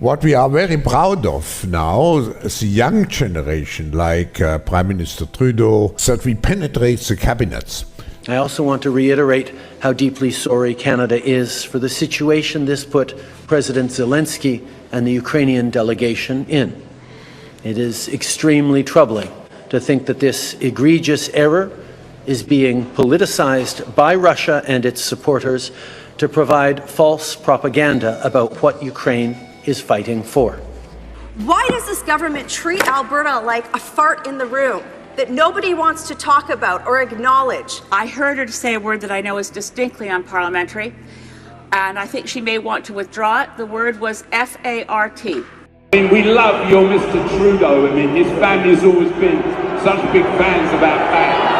What we are very proud of now, the young generation, like Prime Minister Trudeau, that we penetrate the cabinets. I also want to reiterate how deeply sorry Canada is for the situation this put President Zelensky and the Ukrainian delegation in. It is extremely troubling to think that this egregious error is being politicized by Russia and its supporters to provide false propaganda about what Ukraine is fighting for. Why does this government treat Alberta like a fart in the room that nobody wants to talk about or acknowledge? I heard her say a word that I know is distinctly unparliamentary, and I think she may want to withdraw it. The word was F-A-R-T. I mean, we love your Mr. Trudeau. I mean, his family's always been such big fans about that.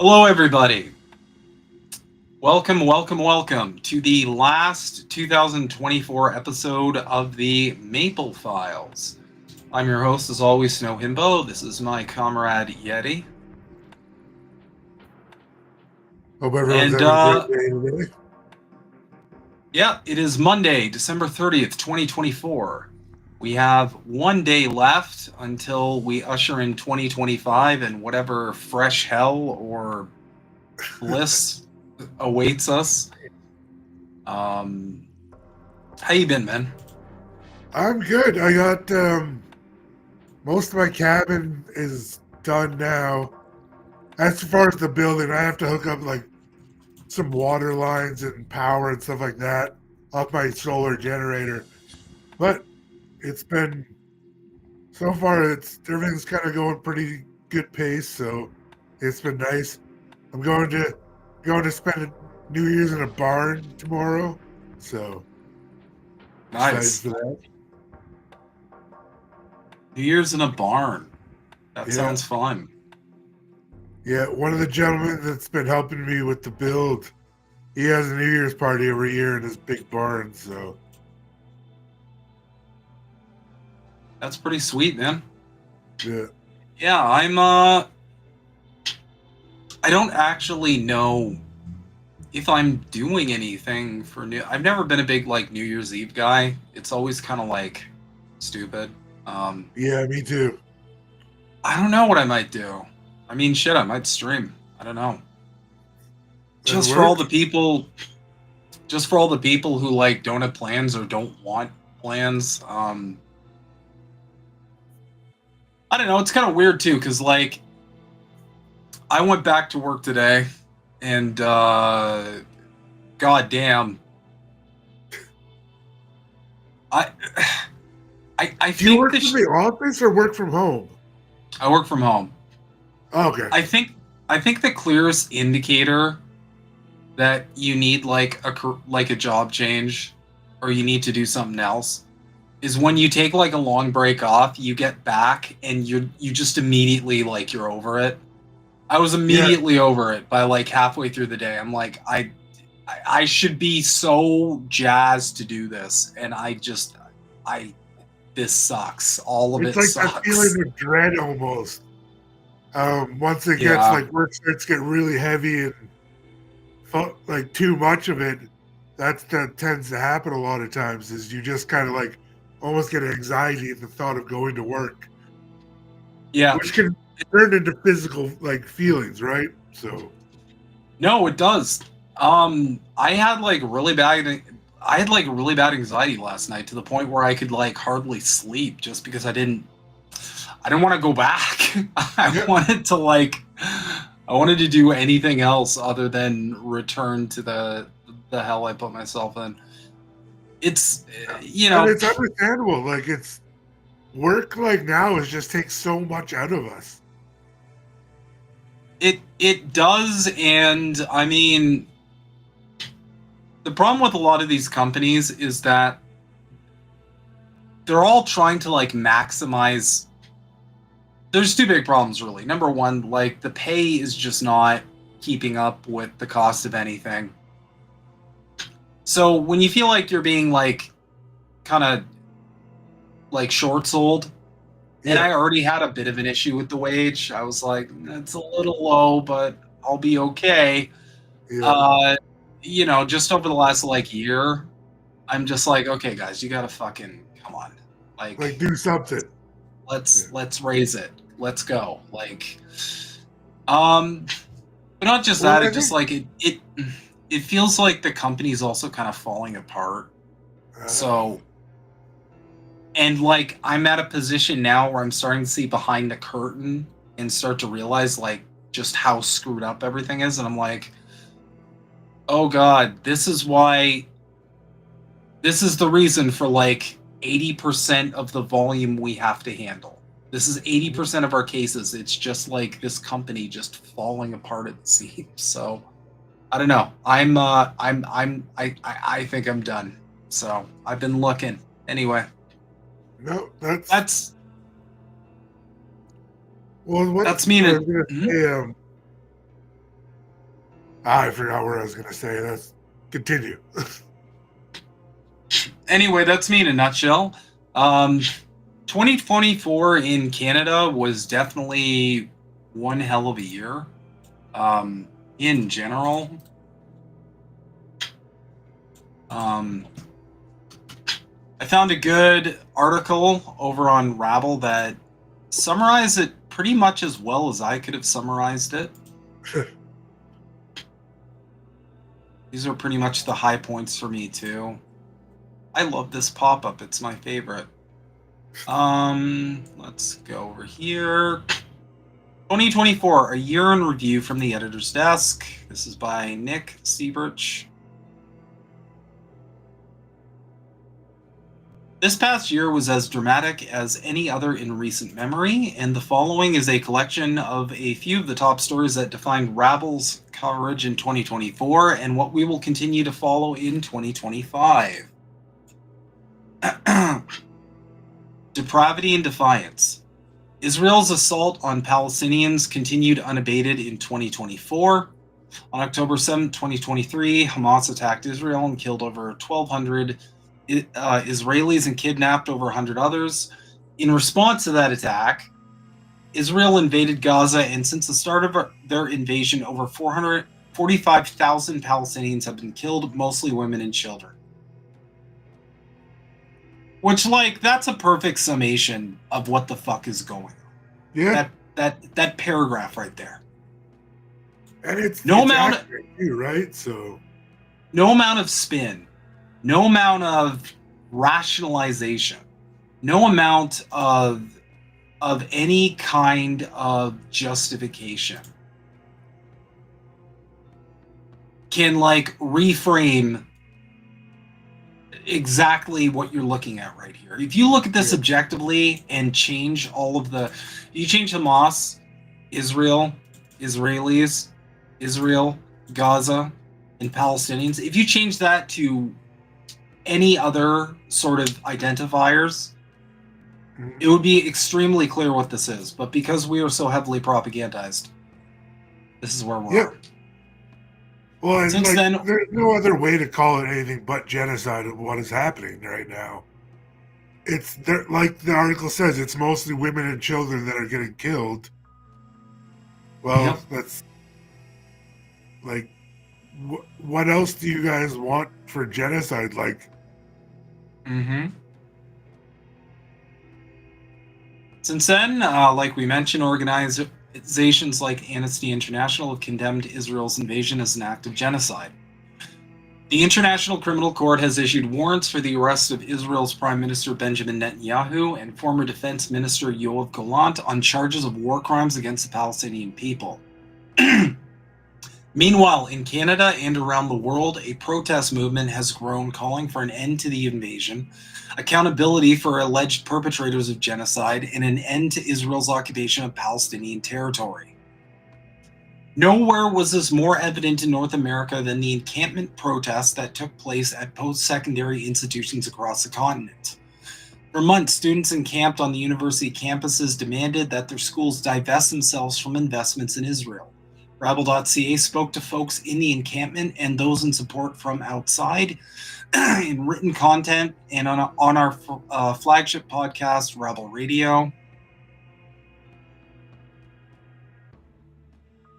Hello, everybody. Welcome to the last 2024 episode of the Maple Files. I'm your host, as always, Snow Himbo. This is my comrade, Yeti. Hope everyone's having a great day today. Yeah, it is Monday, December 30th, 2024. We have one day left until we usher in 2025 and whatever fresh hell or bliss awaits us. How you been, man? I'm good. I got most of my cabin is done now. As far as the building, I have to hook up like some water lines and power and stuff like that off my solar generator. But it's been so far. Everything's kind of going pretty good pace, so it's been nice. I'm going to spend New Year's in a barn tomorrow, so nice. For that. New Year's in a barn. That sounds fun. Yeah, one of the gentlemen that's been helping me with the build, he has a New Year's party every year in his big barn, so. That's pretty sweet, man. Yeah. Yeah, I don't actually know if I'm doing anything for I've never been a big like New Year's Eve guy. It's always kind of like stupid. Yeah, me too. I don't know what I might do. I mean, shit, I might stream. I don't know. Just for all the people who like don't have plans or don't want plans. I don't know. It's kind of weird too, because like I went back to work today, and goddamn, I think do you work from the office or work from home? I work from home. Oh, okay. I think the clearest indicator that you need like a job change or you need to do something else is when you take like a long break off, you get back and you just immediately like you're over it. I was immediately over it by like halfway through the day. I'm like, I should be so jazzed to do this, and this sucks. All of it sucks. It's like that feeling of dread almost. Once it gets like work starts to get really heavy and like too much of it, that tends to happen a lot of times. Is you just kind of like almost get anxiety at the thought of going to work. Yeah, which can turn into physical like feelings, right? So, no, it does. I had really bad anxiety last night to the point where I could like hardly sleep just because I didn't want to go back. I wanted to do anything else other than return to the hell I put myself in. It's, and it's understandable. Like it's work like now just takes so much out of us. It does. And I mean, the problem with a lot of these companies is that they're all trying to like maximize. There's two big problems really. Number one, like the pay is just not keeping up with the cost of anything. So when you feel like you're being like kind of like short sold. And I already had a bit of an issue with the wage. I was like, it's a little low, but I'll be okay. Yeah. You know, just over the last like year, I'm just like, okay, guys, you gotta fucking come on. Like do something. Let's raise it. Let's go. Like, but not just that, it just like it feels like the company's also kind of falling apart. So, and like I'm at a position now where I'm starting to see behind the curtain and start to realize like just how screwed up everything is, and I'm like, oh god, this is the reason for like 80% of the volume we have to handle. This is 80% of our cases. It's just like this company just falling apart at the seams. So I don't know. I think I'm done. So I've been looking. Anyway. No, that's well. That's me. I forgot what I was gonna say. Let's continue. Anyway, that's me in a nutshell. 2024 in Canada was definitely one hell of a year. In general. I found a good article over on Rabble that summarized it pretty much as well as I could have summarized it. These are pretty much the high points for me too. I love this pop-up. It's my favorite. Let's go over here. 2024, a year in review from the editor's desk. This is by Nick Seabirch. This past year was as dramatic as any other in recent memory, and the following is a collection of a few of the top stories that defined Rabble's coverage in 2024 and what we will continue to follow in 2025. Depravity and defiance. Israel's assault on Palestinians continued unabated in 2024. On October 7, 2023, Hamas attacked Israel and killed over 1,200 Israelis and kidnapped over 100 others. In response to that attack, Israel invaded Gaza, and since the start of their invasion, over 445,000 Palestinians have been killed, mostly women and children. Which, like, that's a perfect summation of what the fuck is going on. Yeah. That paragraph right there. And it's accurate too, right? So no amount of spin, no amount of rationalization, no amount of any kind of justification can like reframe exactly what you're looking at right here. If you look at this objectively and change you change Hamas, Israel, Israelis, Israel, Gaza, and Palestinians, if you change that to any other sort of identifiers, it would be extremely clear what this is. But because we are so heavily propagandized, this is where we're at. Well, and since then, there's no other way to call it anything but genocide of what is happening right now. It's there, like the article says, it's mostly women and children that are getting killed. Well, that's like, what else do you guys want for genocide? Like, Since then, like we mentioned, organizations like Amnesty International have condemned Israel's invasion as an act of genocide. The International Criminal Court has issued warrants for the arrest of Israel's Prime Minister Benjamin Netanyahu and former Defense Minister Yoav Gallant on charges of war crimes against the Palestinian people. Meanwhile, in Canada and around the world, a protest movement has grown calling for an end to the invasion, accountability for alleged perpetrators of genocide, and an end to Israel's occupation of Palestinian territory. Nowhere was this more evident in North America than the encampment protests that took place at post-secondary institutions across the continent. For months, students encamped on the university campuses demanded that their schools divest themselves from investments in Israel, Rabble.ca spoke to folks in the encampment and those in support from outside in written content and on our flagship podcast, Rabble Radio.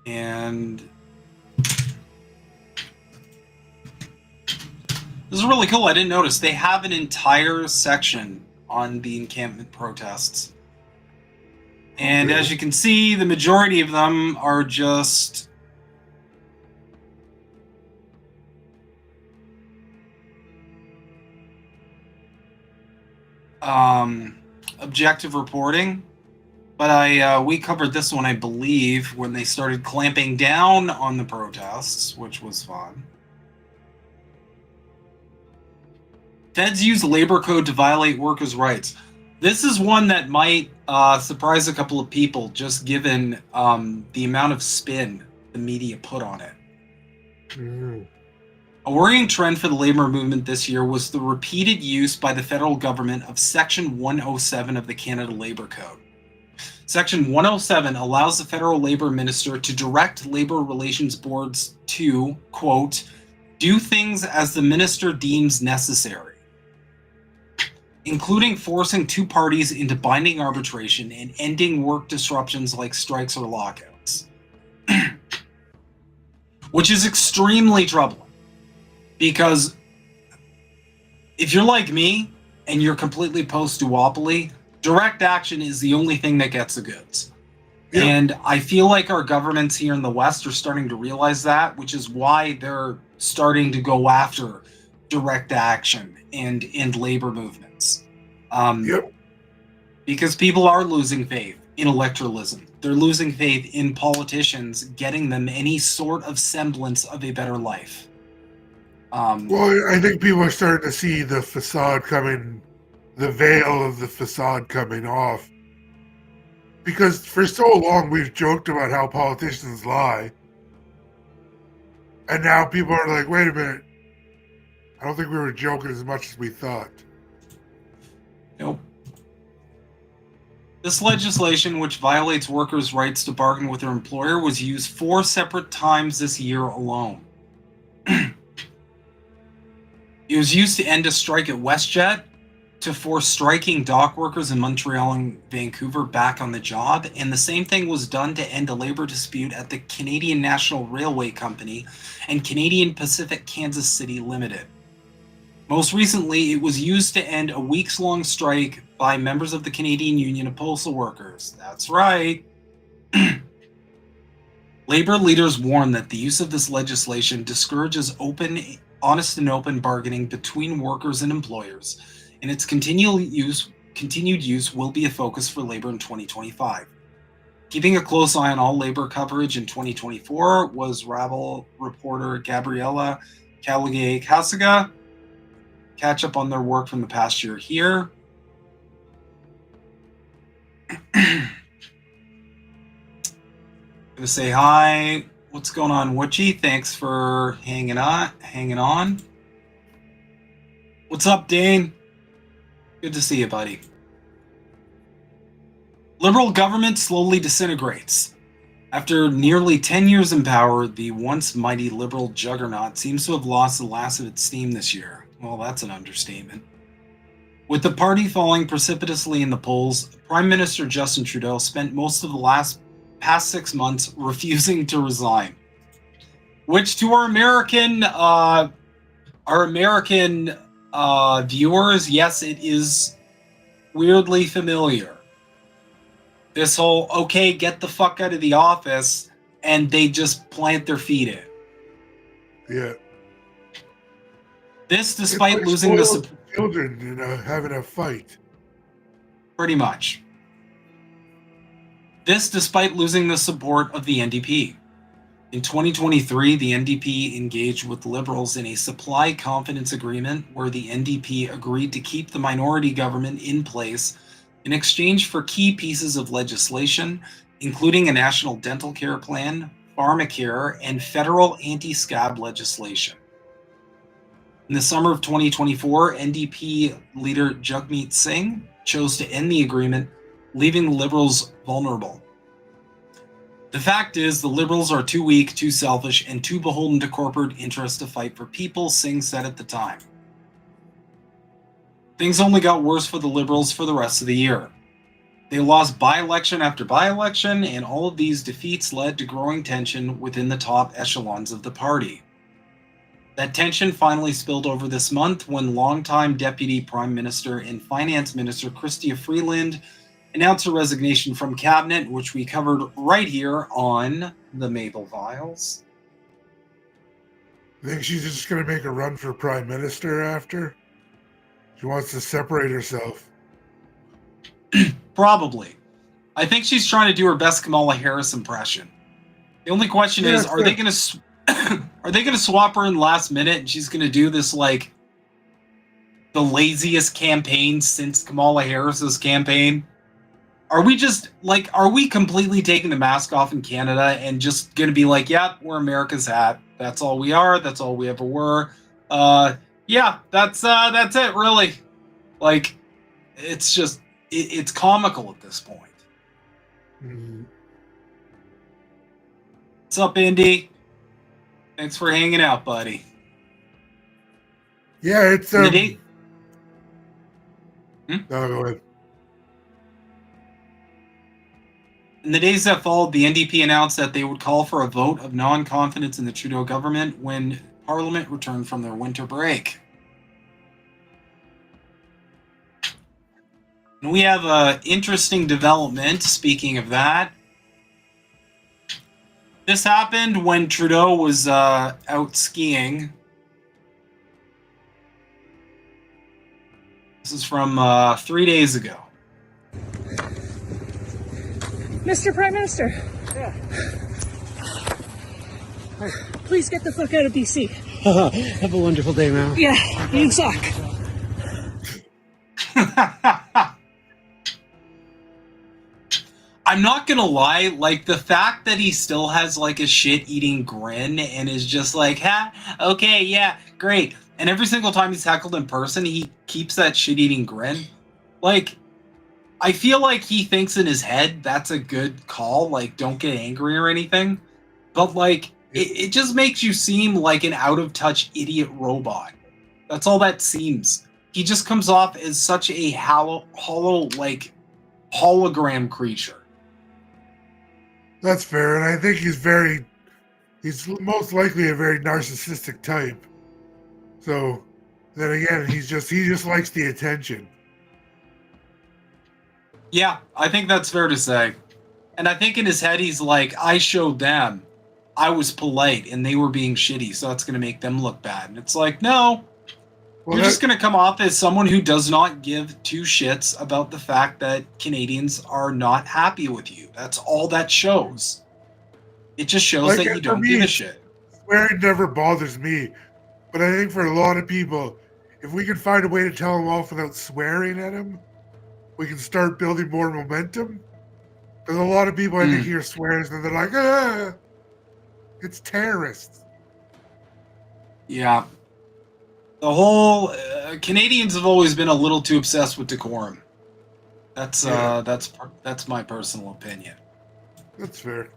And this is really cool. I didn't notice. They have an entire section on the encampment protests. And as you can see, the majority of them are just objective reporting. But we covered this one, I believe, when they started clamping down on the protests, which was fun. Feds use labor code to violate workers' rights. This is one that might surprise a couple of people, just given the amount of spin the media put on it. Mm. A worrying trend for the labor movement this year was the repeated use by the federal government of Section 107 of the Canada Labor Code. Section 107 allows the federal labor minister to direct labor relations boards to, quote, do things as the minister deems necessary, including forcing two parties into binding arbitration and ending work disruptions like strikes or lockouts. Which is extremely troubling, because if you're like me and you're completely post-duopoly, direct action is the only thing that gets the goods. Yeah. And I feel like our governments here in the West are starting to realize that, which is why they're starting to go after direct action and labor movements. Because people are losing faith in electoralism. They're losing faith in politicians getting them any sort of semblance of a better life. Well, I think people are starting to see the facade coming, the veil of the facade coming off. Because for so long we've joked about how politicians lie. And now people are like, wait a minute. I don't think we were joking as much as we thought. Nope. This legislation, which violates workers' rights to bargain with their employer, was used 4 separate times this year alone. It was used to end a strike at WestJet, to force striking dock workers in Montreal and Vancouver back on the job, and the same thing was done to end a labor dispute at the Canadian National Railway Company and Canadian Pacific Kansas City Limited. Most recently, it was used to end a weeks-long strike by members of the Canadian Union of Postal Workers. That's right. Labor leaders warn that the use of this legislation discourages honest and open bargaining between workers and employers, and its continued use will be a focus for labor in 2025. Keeping a close eye on all labor coverage in 2024 was Rabble reporter Gabriela Caligay-Casaga. Catch up on their work from the past year here. Gonna say hi. What's going on, Witchy? Thanks for hanging on. What's up, Dane? Good to see you, buddy. Liberal government slowly disintegrates. After nearly 10 years in power, the once mighty liberal juggernaut seems to have lost the last of its steam this year. Well, that's an understatement. With the party falling precipitously in the polls, Prime Minister Justin Trudeau spent most of the past 6 months refusing to resign. Which to our American viewers, yes, it is weirdly familiar. This whole, okay, get the fuck out of the office, and they just plant their feet in. Yeah. This, despite losing the children, having a fight. Pretty much. This, despite losing the support of the NDP. In 2023, the NDP engaged with Liberals in a supply confidence agreement where the NDP agreed to keep the minority government in place in exchange for key pieces of legislation, including a national dental care plan, pharmacare, and federal anti-scab legislation. In the summer of 2024, NDP leader Jagmeet Singh chose to end the agreement, leaving the Liberals vulnerable. The fact is, the Liberals are too weak, too selfish, and too beholden to corporate interests to fight for people, Singh said at the time. Things only got worse for the Liberals for the rest of the year. They lost by-election after by-election, and all of these defeats led to growing tension within the top echelons of the party. That tension finally spilled over this month when longtime Deputy Prime Minister and Finance Minister Chrystia Freeland announced her resignation from cabinet, which we covered right here on the Maple Files. I think she's just going to make a run for prime minister after. She wants to separate herself. Probably. I think she's trying to do her best Kamala Harris impression. The only question is, are they going to swap her in last minute and she's going to do this like the laziest campaign since Kamala Harris's campaign? Are we completely taking the mask off in Canada and just going to be like, yeah, we're America's hat. That's all we are. That's all we ever were. Yeah, that's it, really. Like, it's just, it's comical at this point. Mm-hmm. What's up, Indy? Thanks for hanging out, buddy. Yeah, it's No, go ahead. In the days that followed, the NDP announced that they would call for a vote of non-confidence in the Trudeau government when Parliament returned from their winter break. And we have an interesting development, speaking of that. This happened when Trudeau was out skiing. This is from 3 days ago. Mr. Prime Minister. Yeah. Please get the fuck out of BC. Have a wonderful day, man. Yeah, you suck. I'm not gonna lie, like, the fact that he still has, like, a shit-eating grin and is just like, okay, yeah, great. And every single time he's heckled in person, he keeps that shit-eating grin. Like, I feel like he thinks in his head that's a good call, like, don't get angry or anything. But, like, it just makes you seem like an out-of-touch idiot robot. That's all that seems. He just comes off as such a hollow, like, hologram creature. That's fair, and I think he's most likely a very narcissistic type. So, then again, he just likes the attention. Yeah, I think that's fair to say. And I think in his head, he's like, I showed them I was polite and they were being shitty, so that's going to make them look bad. And it's like, no. You're just going to come off as someone who does not give two shits about the fact that Canadians are not happy with you. That's all that shows. It just shows that you don't give a shit. Swearing never bothers me. But I think for a lot of people, if we can find a way to tell them off without swearing at them, we can start building more momentum. Because a lot of people, I think, hear swears and they're like, it's terrorists. Yeah. The whole Canadians have always been a little too obsessed with decorum. That's my personal opinion. That's fair.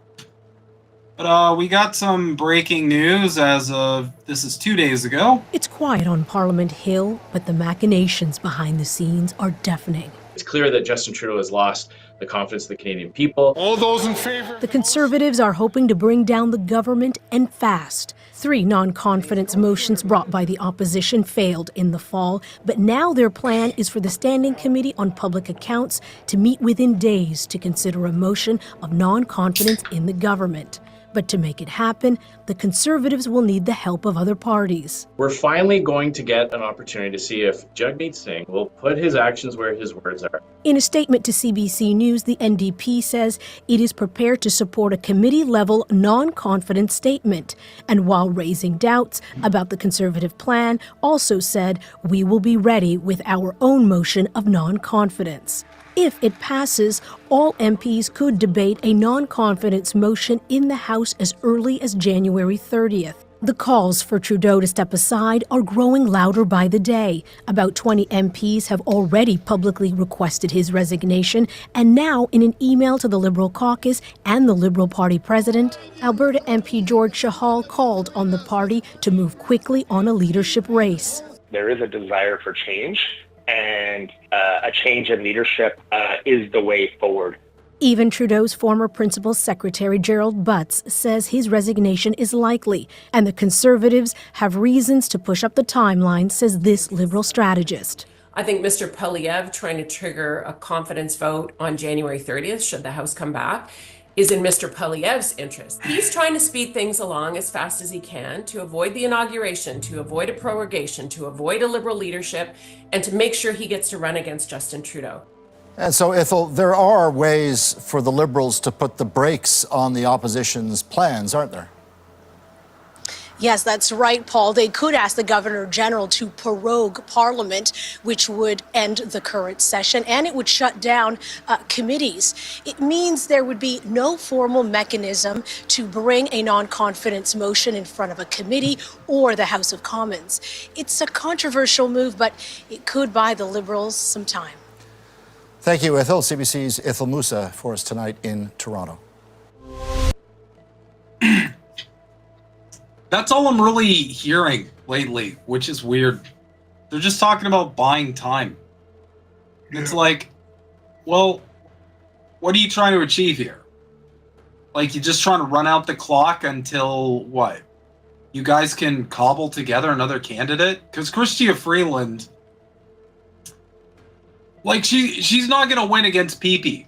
But we got some breaking news as of this is 2 days ago. It's quiet on Parliament Hill, but the machinations behind the scenes are deafening. It's clear that Justin Trudeau has lost the confidence of the Canadian people. All those in favor? The Conservatives are hoping to bring down the government and fast. 3 non-confidence motions brought by the opposition failed in the fall, but now their plan is for the Standing Committee on Public Accounts to meet within days to consider a motion of non-confidence in the government. But to make it happen, the Conservatives will need the help of other parties. We're finally going to get an opportunity to see if Jagmeet Singh will put his actions where his words are. In a statement to CBC News, the NDP says it is prepared to support a committee-level non-confidence statement. And while raising doubts about the Conservative plan, also said, we will be ready with our own motion of non-confidence. If it passes, all MPs could debate a non-confidence motion in the House as early as January 30th. The calls for Trudeau to step aside are growing louder by the day. About 20 MPs have already publicly requested his resignation, and now in an email to the Liberal caucus and the Liberal Party president, Alberta MP George Chahal called on the party to move quickly on a leadership race. There is a desire for change, and a change in leadership is the way forward. Even Trudeau's former principal secretary, Gerald Butts, says his resignation is likely, and the Conservatives have reasons to push up the timeline, says this Liberal strategist. I think Mr. Poilievre trying to trigger a confidence vote on January 30th, should the House come back, is in Mr. Poilievre's interest. He's trying to speed things along as fast as he can to avoid the inauguration, to avoid a prorogation, to avoid a Liberal leadership, and to make sure he gets to run against Justin Trudeau. And so, Ethel, there are ways for the Liberals to put the brakes on the opposition's plans, aren't there? Yes, that's right, Paul. They could ask the Governor General to prorogue Parliament, which would end the current session, and it would shut down committees. It means there would be no formal mechanism to bring a non-confidence motion in front of a committee or the House of Commons. It's a controversial move, but it could buy the Liberals some time. Thank you, Ethel. CBC's Ethel Musa for us tonight in Toronto. That's all I'm really hearing lately, which is weird. They're just talking about buying time. It's like, well, what are you trying to achieve here? Like, you're just trying to run out the clock until what? You guys can cobble together another candidate? Because Chrystia Freeland, like, she's not gonna win against PP.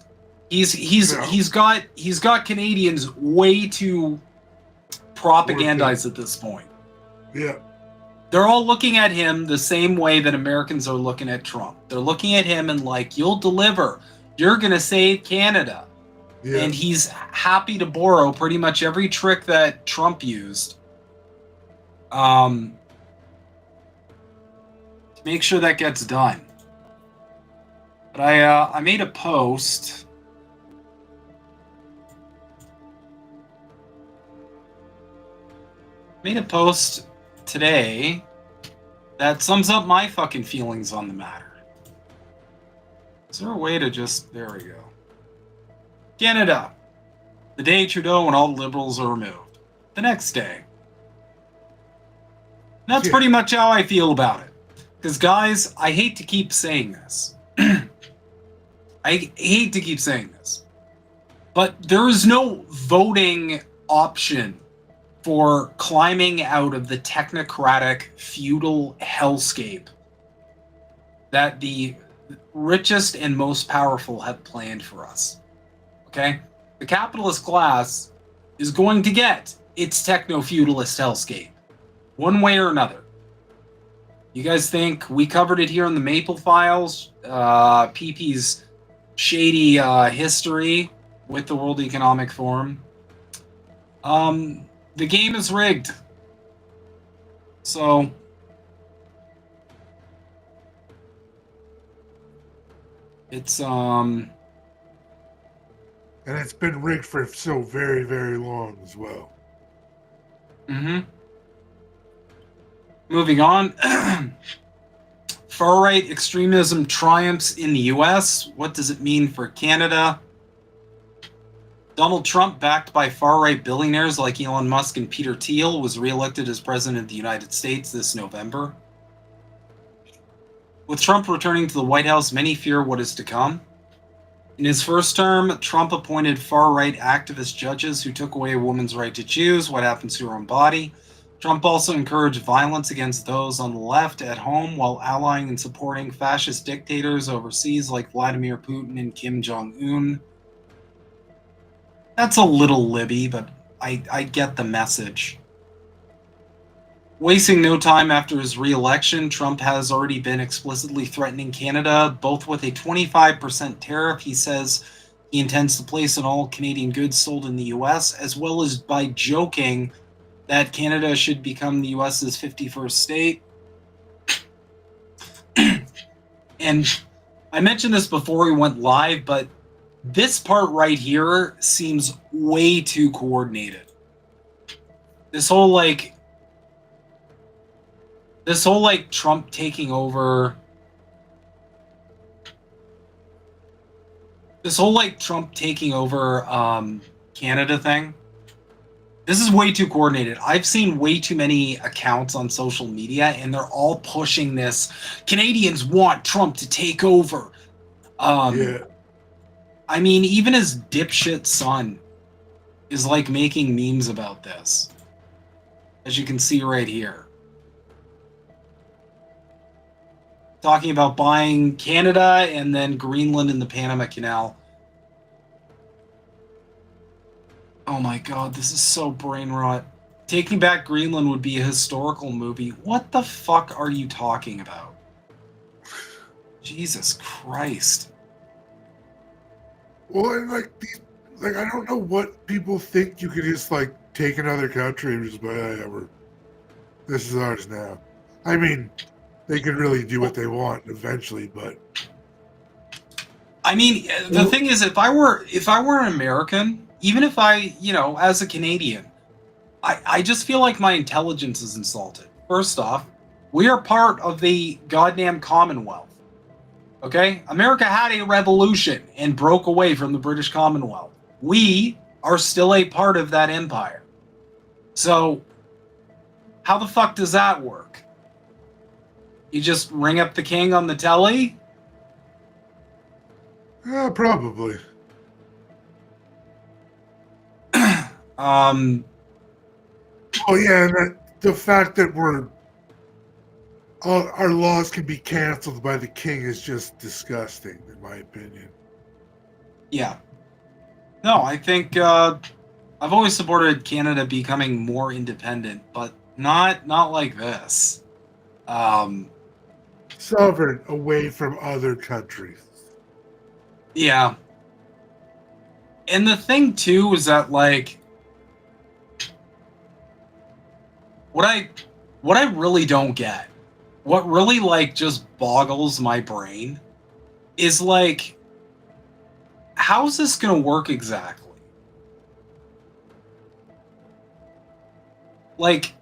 He's got Canadians way too propagandized at this point. Yeah. They're all looking at him the same way that Americans are looking at Trump. They're looking at him and like, you'll deliver. You're gonna save Canada. Yeah. And he's happy to borrow pretty much every trick that Trump used. To make sure that gets done. But I made a post. Today that sums up my fucking feelings on the matter. Is there a way to just... There we go. Canada. The day Trudeau and all the Liberals are removed. The next day. That's pretty much how I feel about it. Because, guys, I hate to keep saying this. I hate to keep saying this. But there is no voting option for climbing out of the technocratic, feudal hellscape that the richest and most powerful have planned for us. Okay? The capitalist class is going to get its techno-feudalist hellscape, one way or another. You guys think we covered it here in the Maple Files, PP's shady history with the World Economic Forum? The game is rigged. So it's and it's been rigged for so very, very long as well. Moving on. Far-right extremism triumphs in the US. What does it mean for Canada? Donald Trump, backed by far-right billionaires like Elon Musk and Peter Thiel, was re-elected as President of the United States this November. With Trump returning to the White House, many fear what is to come. In his first term, Trump appointed far-right activist judges who took away a woman's right to choose what happens to her own body. Trump also encouraged violence against those on the left at home while allying and supporting fascist dictators overseas like Vladimir Putin and Kim Jong-un. That's a little libby, but I get the message. Wasting no time after his re-election, Trump has already been explicitly threatening Canada, both with a 25% tariff he says he intends to place on all Canadian goods sold in the U.S., as well as by joking that Canada should become the U.S.'s 51st state. And I mentioned this before we went live, but this part right here seems way too coordinated. This whole, like, This whole like Trump taking over. This whole like Trump taking over Canada thing. This is way too coordinated. I've seen way too many accounts on social media, and they're all pushing this. Canadians want Trump to take over. Yeah. I mean, even his dipshit son is like making memes about this, as you can see right here. Talking about buying Canada and then Greenland and the Panama Canal. Oh my god, this is so brain rot. Taking Back Greenland would be a historical movie. What the fuck are you talking about? Jesus Christ. Well, and like I don't know what people think you could just like take another country and just be, yeah, this is ours now. I mean, they could really do what they want eventually, but I mean, the thing is, if I were an American, even if I, as a Canadian, I just feel like my intelligence is insulted. First off, we are part of the goddamn Commonwealth. Okay? America had a revolution and broke away from the British Commonwealth. We are still a part of that empire. So, how the fuck does that work? You just ring up the king on the telly? Probably. Oh yeah, and the fact that our laws can be canceled by the king is just disgusting, in my opinion. Yeah. No, I think I've always supported Canada becoming more independent, but not like this. Sovereign away from other countries. Yeah. And the thing too is that like what I really don't get, what really like just boggles my brain is like, how's this gonna work exactly? Like,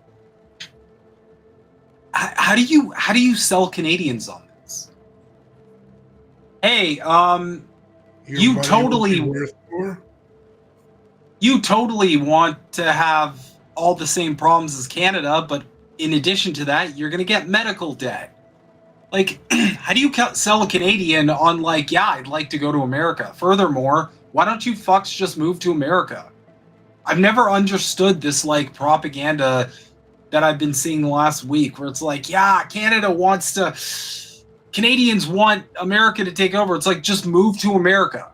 how do you sell Canadians on this? Hey, you totally want to have all the same problems as Canada, but in addition to that, you're going to get medical debt. Like, how do you sell a Canadian on like, yeah, I'd like to go to America? Furthermore, why don't you fucks just move to America? I've never understood this like propaganda that I've been seeing last week, where it's like, yeah, Canadians want America to take over. It's like, just move to America.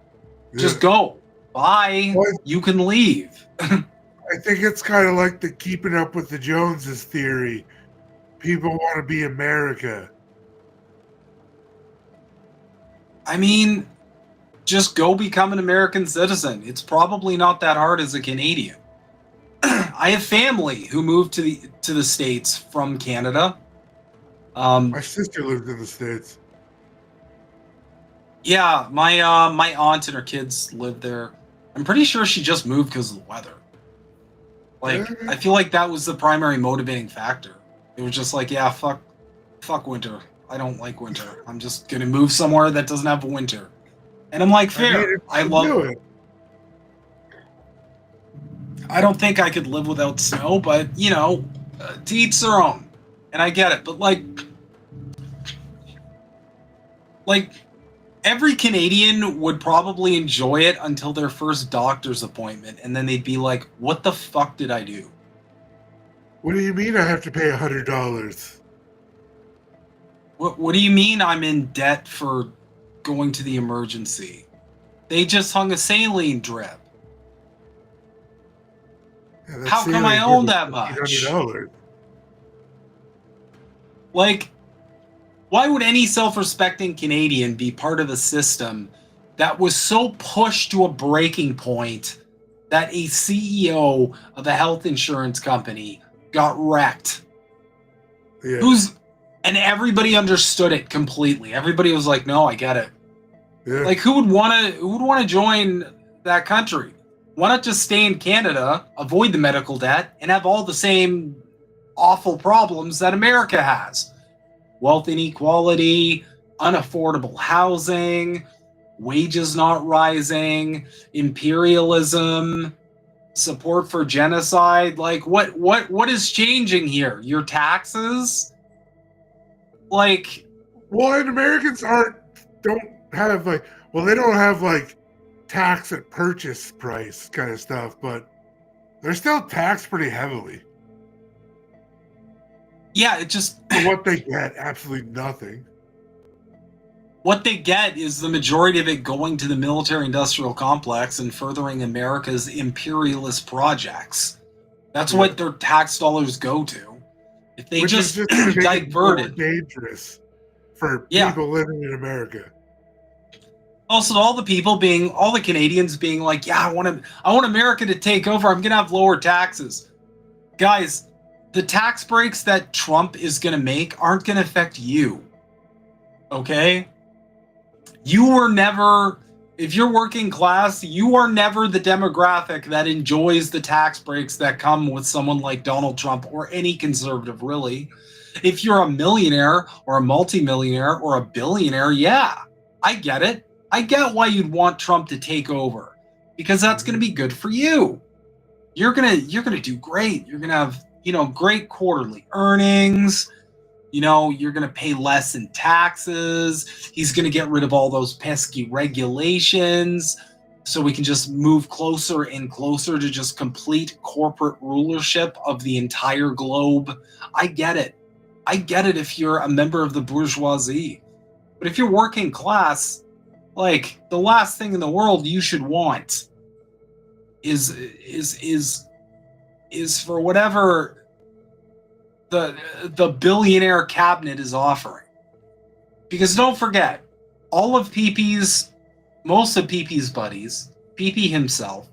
Yeah. Just go. Bye. You can leave. I think it's kind of like the keeping up with the Joneses theory. People want to be America. I mean, just go become an American citizen. It's probably not that hard as a Canadian. I have family who moved to the States from Canada. My sister lived in the States. Yeah, my aunt and her kids lived there. I'm pretty sure she just moved because of the weather. Like, I feel like that was the primary motivating factor. It was just like, yeah, fuck winter. I don't like winter. I'm just gonna move somewhere that doesn't have winter. And I'm like, fair. I love it. I don't think I could live without snow, but to each their own. And I get it, but like every Canadian would probably enjoy it until their first doctor's appointment, and then they'd be like, what the fuck did I do? What do you mean I have to pay $100? What do you mean I'm in debt for going to the emergency? They just hung a saline drip. Yeah, how come I own that much? $800. Like, why would any self-respecting Canadian be part of a system that was so pushed to a breaking point that a CEO of a health insurance company got wrecked? Yeah. And everybody understood it completely. Everybody was like, "No, I get it." Yeah. Like, who would want to join that country? Why not just stay in Canada, avoid the medical debt, and have all the same awful problems that America has. Wealth inequality, unaffordable housing, wages not rising, imperialism, support for genocide. Like what is changing here? Your taxes? Like, well, and Americans don't have like, well, they don't have like tax at purchase price kind of stuff, but they're still taxed pretty heavily. Yeah, it just for what they get, absolutely nothing. What they get is the majority of it going to the military-industrial complex and furthering America's imperialist projects. That's what their tax dollars go to. If they just diverted, dangerous for people living in America. Also, all the Canadians being like, "Yeah, I want America to take over. I'm gonna have lower taxes." Guys, the tax breaks that Trump is gonna make aren't gonna affect you. Okay? You were never, if you're working class, you are never the demographic that enjoys the tax breaks that come with someone like Donald Trump or any conservative, really. If you're a millionaire or a multimillionaire or a billionaire, yeah, I get it. I get why you'd want Trump to take over, because that's going to be good for you. You're gonna do great. You're gonna have, great quarterly earnings. You're going to pay less in taxes. He's going to get rid of all those pesky regulations so we can just move closer and closer to just complete corporate rulership of the entire globe. I get it. I get it if you're a member of the bourgeoisie. But if you're working class, like, the last thing in the world you should want is for whatever the billionaire cabinet is offering. Because don't forget, most of PP's buddies, PP himself,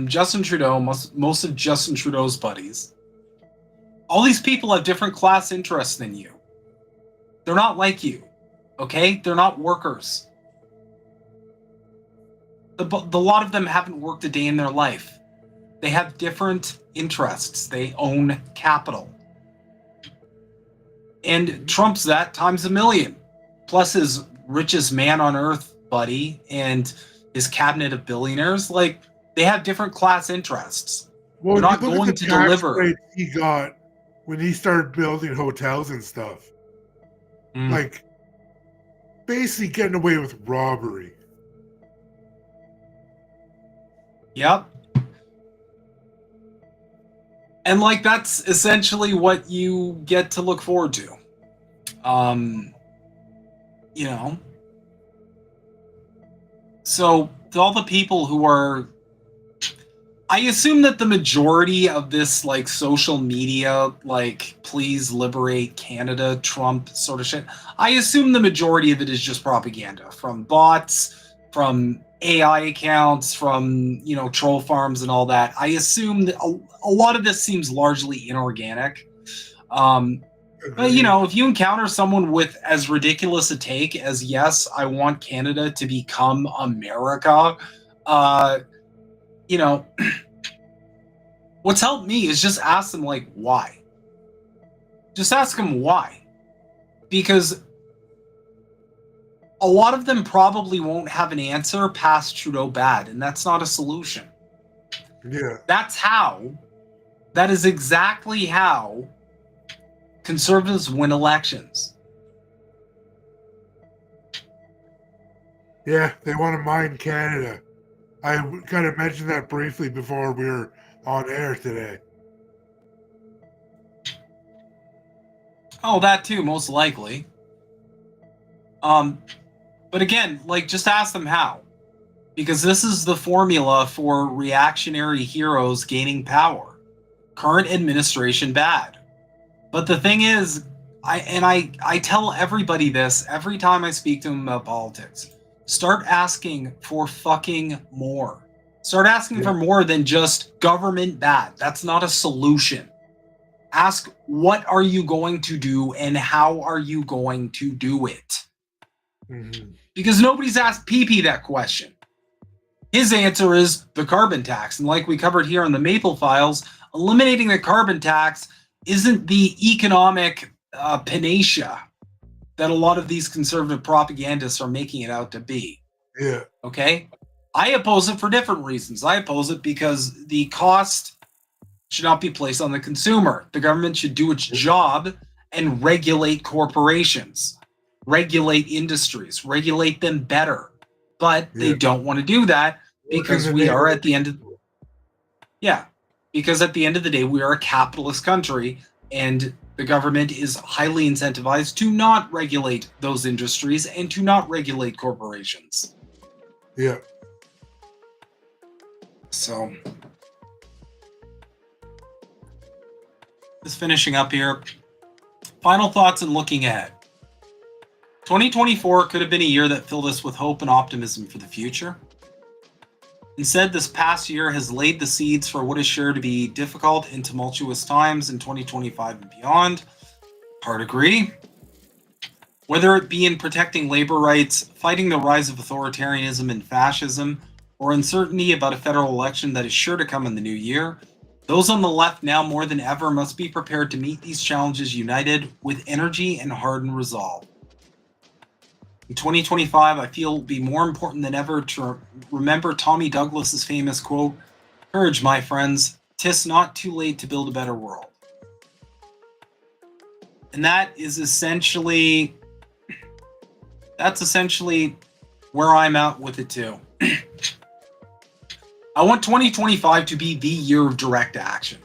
Justin Trudeau, most of Justin Trudeau's buddies, all these people have different class interests than you. They're not like you, okay? They're not workers. The lot of them haven't worked a day in their life. They have different interests. They own capital. And Trump's that times a million. Plus his richest man on earth buddy and his cabinet of billionaires. Like, they have different class interests. Well, they're not going to deliver. He got when he started building hotels and stuff. Like, basically getting away with robbery. Yep. And, like, that's essentially what you get to look forward to. So, to all the people who are... I assume that the majority of this, like, social media, like, please liberate Canada, Trump sort of shit, I assume the majority of it is just propaganda. From bots, from AI accounts, from, troll farms and all that. I assume that a lot of this seems largely inorganic. But, if you encounter someone with as ridiculous a take as, yes, I want Canada to become America, what's helped me is just ask them, like, why? Just ask them why. Because a lot of them probably won't have an answer past Trudeau bad, and that's not a solution. Yeah. That is exactly how conservatives win elections. Yeah, they want to mine Canada. I kind of mentioned that briefly before we were on air today. Oh, that too, most likely. But again, like, just ask them how. Because this is the formula for reactionary heroes gaining power. Current administration bad. But the thing is, I tell everybody this every time I speak to them about politics. Start asking for fucking more. Start asking for more than just government bad. That's not a solution. Ask, what are you going to do and how are you going to do it? Mm-hmm. Because nobody's asked PP that question. His answer is the carbon tax. And like we covered here on the Maple Files, Eliminating the carbon tax isn't the economic panacea that a lot of these conservative propagandists are making it out to be. Yeah. Okay? I oppose it for different reasons. I oppose it because the cost should not be placed on the consumer. The government should do its job and regulate corporations, regulate industries, regulate them better. But they don't want to do that because we are at the end of because at the end of the day, we are a capitalist country, and the government is highly incentivized to not regulate those industries and to not regulate corporations. Yeah. So, just finishing up here. Final thoughts and looking ahead. 2024 could have been a year that filled us with hope and optimism for the future. Instead, this past year has laid the seeds for what is sure to be difficult and tumultuous times in 2025 and beyond. Hard agree. Whether it be in protecting labor rights, fighting the rise of authoritarianism and fascism, or uncertainty about a federal election that is sure to come in the new year, those on the left now more than ever must be prepared to meet these challenges united with energy and hardened resolve. In 2025, I feel it will be more important than ever to remember Tommy Douglas's famous quote, "Courage, my friends, 'tis not too late to build a better world." And that's essentially where I'm at with it too. I want 2025 to be the year of direct action.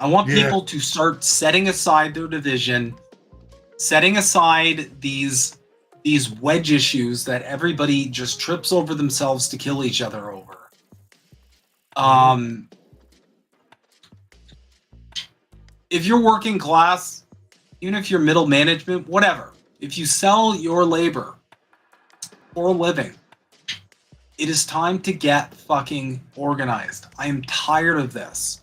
I want people to start setting aside their division, setting aside these wedge issues that everybody just trips over themselves to kill each other over. If you're working class, even if you're middle management, whatever, if you sell your labor for a living, it is time to get fucking organized. I am tired of this.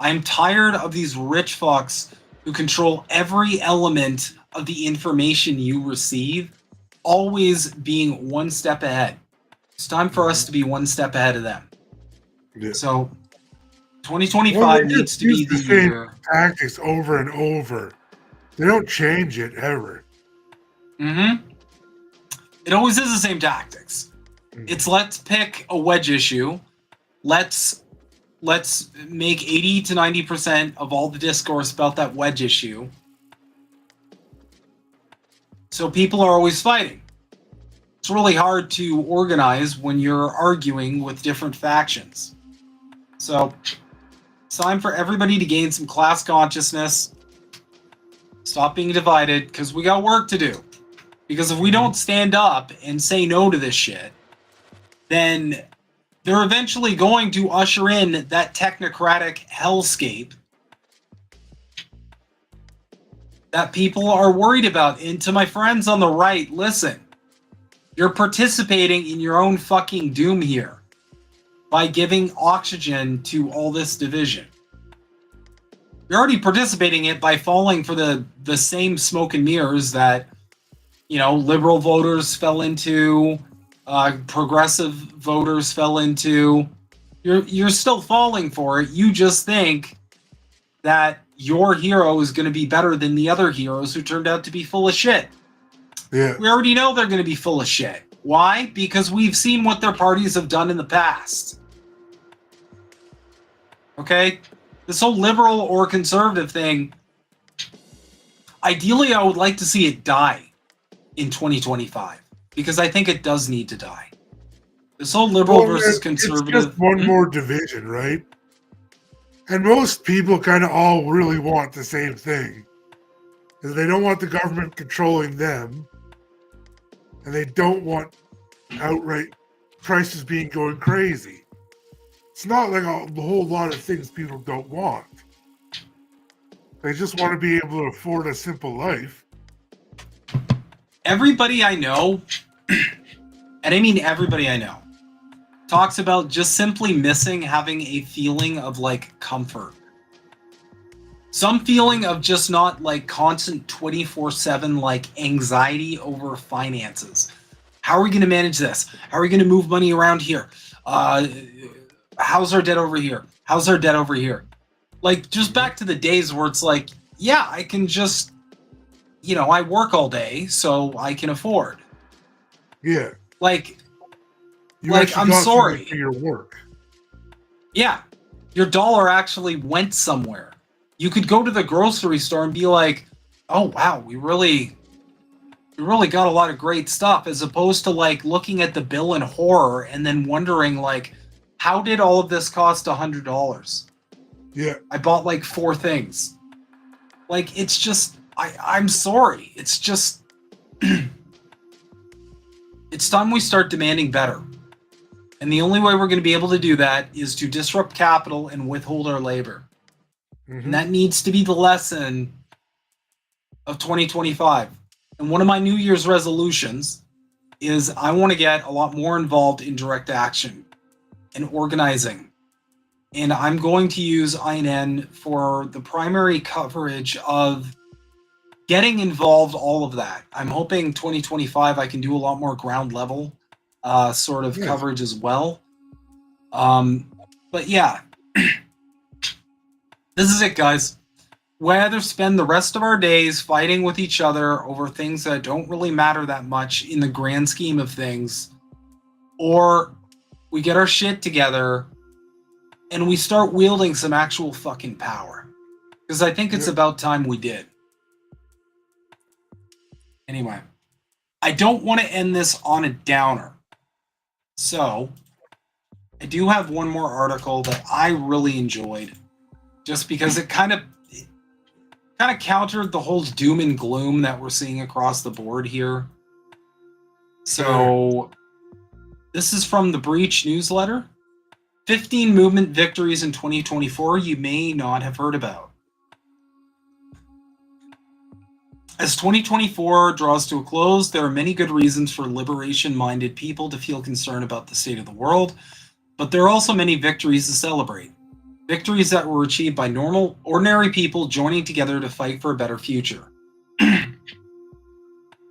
I am tired of these rich fucks who control every element of the information you receive, always being one step ahead. It's time for us to be one step ahead of them. Yeah. So 2025 needs to be the year. Tactics over and over. They don't change it ever. It always is the same tactics. It's let's pick a wedge issue. Let's make 80 to 90% of all the discourse about that wedge issue. So people are always fighting. It's really hard to organize when you're arguing with different factions. So it's time for everybody to gain some class consciousness. Stop being divided, because we got work to do. Because if we don't stand up and say no to this shit, then they're eventually going to usher in that technocratic hellscape that people are worried about. And to my friends on the right, listen, you're participating in your own fucking doom here by giving oxygen to all this division. You're already participating in it by falling for the same smoke and mirrors that, you know, liberal voters fell into, progressive voters fell into. You're still falling for it. You just think that your hero is going to be better than the other heroes who turned out to be full of shit. Yeah. We already know they're going to be full of shit. Why? Because we've seen what their parties have done in the past. Okay? This whole liberal or conservative thing, ideally I would like to see it die in 2025, because I think it does need to die. This whole liberal versus conservative. It's just one more division, right? And most people kind of all really want the same thing. Is they don't want the government controlling them, and they don't want outright prices going crazy. It's not like a whole lot of things people don't want. They just want to be able to afford a simple life. Everybody I know, and I mean everybody I know, talks about just simply missing having a feeling of like comfort. Some feeling of just not like constant 24/7 like anxiety over finances. How are we going to manage this? How are we going to move money around here? how's our debt over here? How's our debt over here? Like, just back to the days where it's like, yeah, I can just, I work all day, so I can afford. Yeah. Like, I'm got sorry. something for your work. Yeah. Your dollar actually went somewhere. You could go to the grocery store and be like, oh, wow, we really got a lot of great stuff, as opposed to like looking at the bill in horror and then wondering like, how did all of this cost $100? Yeah. I bought like 4 things. Like, it's just, I'm sorry. It's just, it's time we start demanding better. And the only way we're going to be able to do that is to disrupt capital and withhold our labor. Mm-hmm. And that needs to be the lesson of 2025. And one of my New Year's resolutions is I want to get a lot more involved in direct action and organizing. And I'm going to use INN for the primary coverage of getting involved, all of that. I'm hoping 2025 I can do a lot more ground level sort of coverage as well. But yeah, this is it, guys. We either spend the rest of our days fighting with each other over things that don't really matter that much in the grand scheme of things, or we get our shit together and we start wielding some actual fucking power. Because I think it's about time we did. Anyway, I don't want to end this on a downer. So, I do have one more article that I really enjoyed, just because it kind of countered the whole doom and gloom that we're seeing across the board here. So, this is from the Breach newsletter. 15 movement victories in 2024 you may not have heard about. As 2024 draws to a close, there are many good reasons for liberation-minded people to feel concerned about the state of the world, but there are also many victories to celebrate. Victories that were achieved by ordinary people joining together to fight for a better future.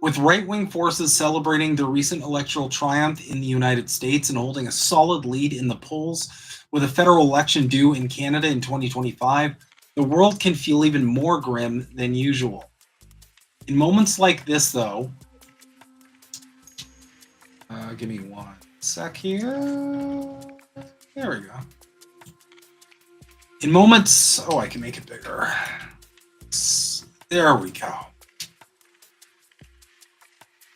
With right-wing forces celebrating their recent electoral triumph in the United States and holding a solid lead in the polls, with a federal election due in Canada in 2025, the world can feel even more grim than usual. In moments like this, though, give me one sec here. There we go. In moments, I can make it bigger. There we go.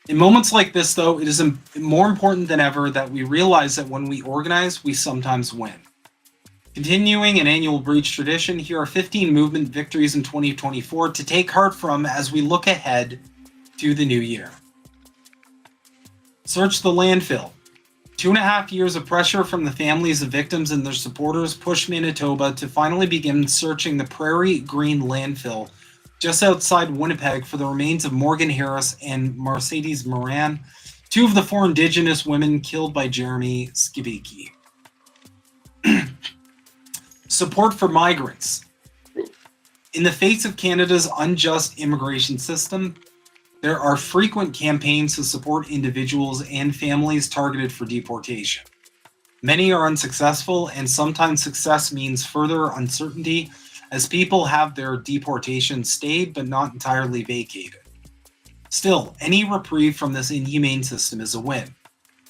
In moments like this, though, it is more important than ever that we realize that when we organize, we sometimes win. Continuing an annual Breach tradition, here are 15 movement victories in 2024 to take heart from as we look ahead to the new year. Search the landfill. 2.5 years of pressure from the families of victims and their supporters pushed Manitoba to finally begin searching the Prairie Green landfill just outside Winnipeg for the remains of Morgan Harris and Mercedes Moran, 2 of the 4 Indigenous women killed by Jeremy Skibiki. Support for migrants. In the face of Canada's unjust immigration system, there are frequent campaigns to support individuals and families targeted for deportation. Many are unsuccessful, and sometimes success means further uncertainty as people have their deportation stayed but not entirely vacated. Still, any reprieve from this inhumane system is a win.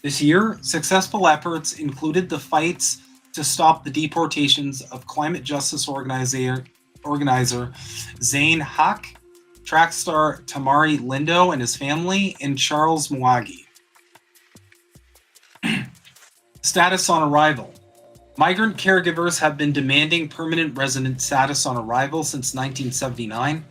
This year, successful efforts included the fights to stop the deportations of climate justice organizer Zane Huck, track star Tamari Lindo and his family, and Charles Mwagi. Status on arrival. Migrant caregivers have been demanding permanent resident status on arrival since 1979,